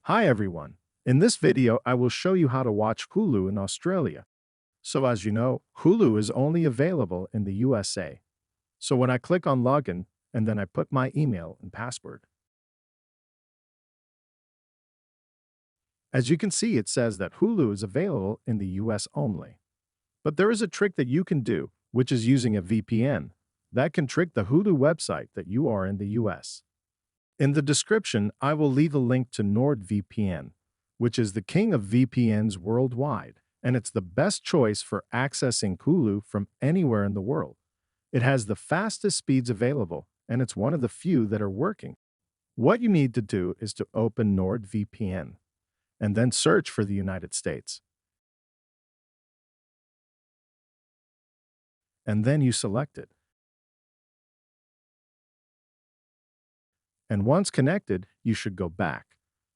Hi everyone. In this video, I will show you how to watch Hulu in Australia. So as you know, Hulu is only available in the USA. So when I click on login, and then I put my email and password. As you can see, it says that Hulu is available in the US only. But there is a trick that you can do, which is using a VPN. That can trick the Hulu website that you are in the US. In the description, I will leave a link to NordVPN, which is the king of VPNs worldwide, and it's the best choice for accessing Hulu from anywhere in the world. It has the fastest speeds available, and it's one of the few that are working. What you need to do is to open NordVPN and then search for the United States. And then you select it. And once connected, you should go back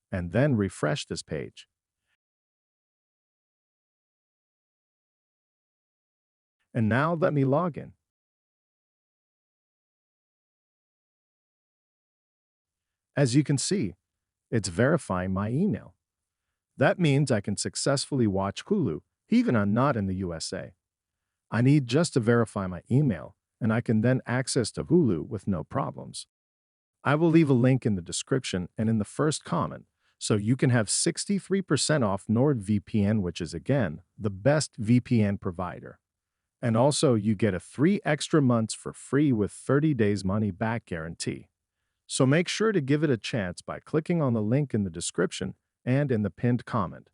and then refresh this page. And now let me log in. As you can see, it's verifying my email. That means I can successfully watch Hulu, even I'm not in the USA. I need just to verify my email, and I can then access to Hulu with no problems. I will leave a link in the description and in the first comment, so you can have 63% off NordVPN, which is again, the best VPN provider. And also, you get a 3 extra months for free with 30 days money back guarantee. So make sure to give it a chance by clicking on the link in the description and in the pinned comment.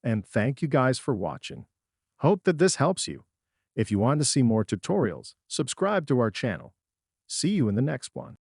And thank you guys for watching. Hope that this helps you. If you want to see more tutorials, subscribe to our channel. See you in the next one.